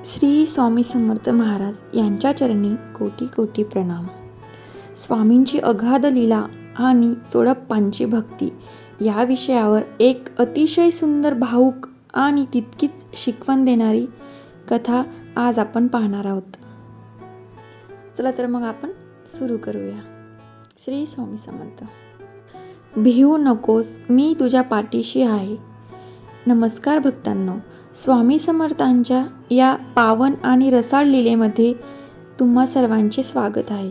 श्री स्वामी समर्थ महाराज यांच्या चरणी कोटी कोटी प्रणाम. स्वामींची अगाध लीला आणि चोडप्पांची भक्ती या विषयावर एक अतिशय सुंदर, भावूक आणि तितकीच शिकवण देणारी कथा आज आपण पाहणार आहोत. चला तर मग आपण सुरू करूया. श्री स्वामी समर्थ. भिवू नकोस, मी तुझ्या पाठीशी आहे. नमस्कार भक्तांनो, स्वामी समर्थांच्या या पावन आणि रसाळ लीलेमध्ये तुम्हा सर्वांचे स्वागत आहे.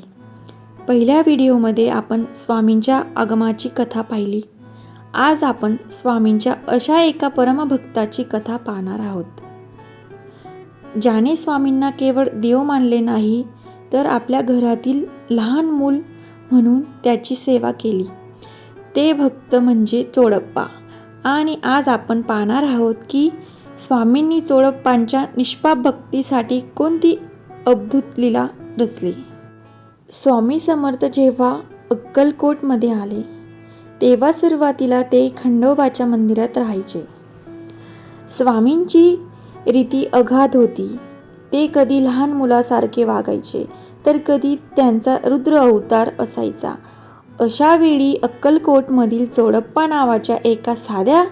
पहिल्या व्हिडिओमध्ये आपण स्वामींच्या आगमाची कथा पाहिली. आज आपण स्वामींच्या अशा एका परमभक्ताची कथा पाहणार आहोत, ज्याने स्वामींना केवळ देव मानले नाही, तर आपल्या घरातील लहान मूल म्हणून त्याची सेवा केली. ते भक्त म्हणजे चोडप्पा. आणि आज आपण पाहणार आहोत की स्वामींनी चोडप्पांच्या निष्पाप भक्तीसाठी कोणती अद्भुत लीला रचली. स्वामी समर्थ जेव्हा अक्कलकोटमध्ये आले, तेव्हा सुरुवातीला ते खंडोबाच्या मंदिरात राहायचे. स्वामींची रीती अगाध होती. ते कधी लहान मुलासारखे वागायचे, तर कधी त्यांचा रुद्र अवतार असायचा. अशा वेळी अक्कलकोटमधील चोडप्पा नावाच्या एका साध्या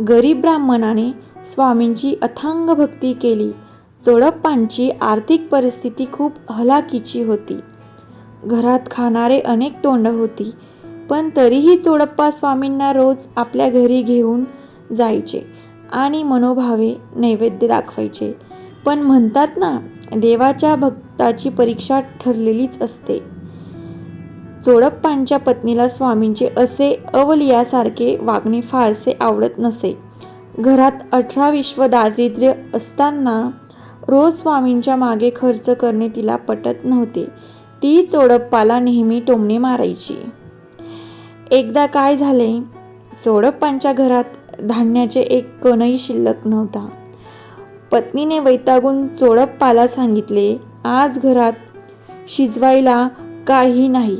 गरीब ब्राह्मणाने स्वामींची अथांग भक्ती केली. चोडप्पांची आर्थिक परिस्थिती खूप हलाखीची होती. घरात खाणारे अनेक तोंड होती, पण तरीही चोडप्पा स्वामींना रोज आपल्या घरी घेऊन जायचे आणि मनोभावे नैवेद्य दाखवायचे. पण म्हणतात ना, देवाच्या भक्ताची परीक्षा ठरलेलीच असते. चोडप्पांच्या पत्नीला स्वामींचे असे अवलियासारखे वागणे फारसे आवडत नसे. घरात 18 दारिद्र्य असताना रोज स्वामींच्या मागे खर्च करणे तिला पटत नव्हते. ती चोडप्पाला नेहमी टोमणे मारायची. एकदा काय झाले, चोडप्पांच्या घरात धान्याचे एक कणही शिल्लक नव्हता. पत्नीने वैतागून चोडप्पाला सांगितले, आज घरात शिजवायला काही नाही,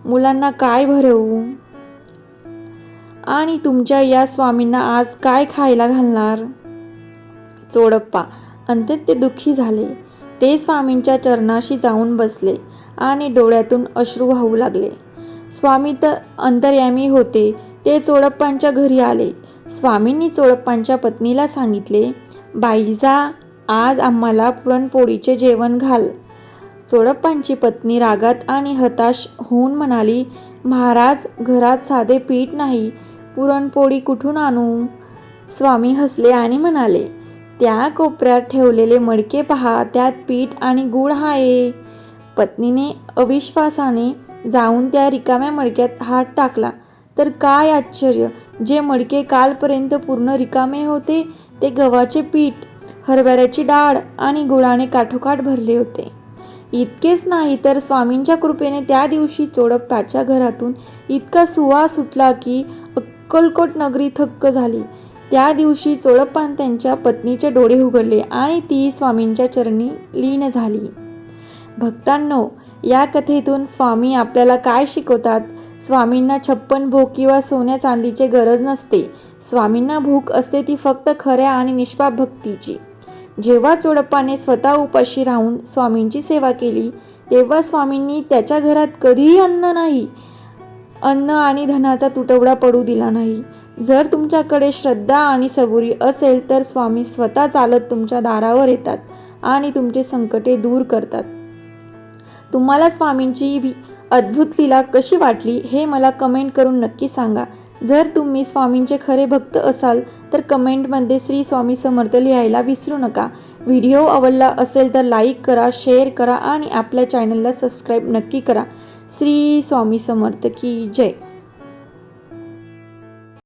मुलांना काय भरवू आणि तुमच्या या स्वामींना आज काय खायला घालणार. चोडप्पा अत्यंत दुःखी झाले. ते स्वामींच्या चरणाशी जाऊन बसले आणि डोळ्यातून अश्रू वाहू लागले. स्वामी तर अंतर्यामी होते. ते चोडप्पांच्या घरी आले. स्वामींनी चोडप्पांच्या पत्नीला सांगितले, बाई जा, आज आम्हाला पुरणपोळीचे जेवण घाल. चोडप्पांची पत्नी रागात आणि हताश होऊन म्हणाली, महाराज, घरात साधे पीठ नाही, पुरणपोळी कुठून आणू. स्वामी हसले आणि म्हणाले, त्या कोपऱ्यात ठेवलेले मडके पहा, त्यात पीठ आणि गूळ आहे. पत्नीने अविश्वासाने जाऊन त्या रिकाम्या मडक्यात हात टाकला, तर काय आश्चर्य, जे मडके कालपर्यंत पूर्ण रिकामे होते, ते गव्हाचे पीठ, हरभऱ्याची डाळ आणि गुळाने काठोकाठ भरले होते. इतकेच नाही, तर स्वामींच्या कृपेने त्या दिवशी चोडप्पाच्या घरातून इतका सुवास सुटला की अक्कलकोट नगरी थक्क झाली. त्या दिवशी चोडप्पा त्यांच्या पत्नीचे डोळे उघडले आणि ती स्वामींच्या चरणी लीन झाली. भक्तांनो, या कथेतून स्वामी आपल्याला काय शिकवतात? स्वामींना 56 भोग किंवा सोन्या चांदीची गरज नसते. स्वामींना भूक असते ती फक्त खऱ्या आणि निष्पाप भक्तीची. जेव्हा चोडप्पाने स्वतः उपाशी राहून स्वामींची सेवा केली, तेव्हा स्वामींनी त्याच्या घरात कधीही अन्न आणि धनाचा तुटवडा पडू दिला नाही. जर तुमच्याकडे श्रद्धा आणि सबुरी असेल, तर स्वामी स्वतः चालत तुमच्या दारावर येतात आणि तुमचे संकटे दूर करतात. तुम्हाला स्वामींची अद्भुत लीला कशी वाटली, हे मला कमेंट करून नक्की सांगा. जर तुम्ही स्वामींचे खरे भक्त असाल, तर कमेंटमध्ये श्री स्वामी समर्थ लिहायला विसरू नका. व्हिडिओ आवडला असेल तर लाईक करा, शेअर करा आणि आपल्या चॅनलला सबस्क्राईब नक्की करा. श्री स्वामी समर्थ की जय.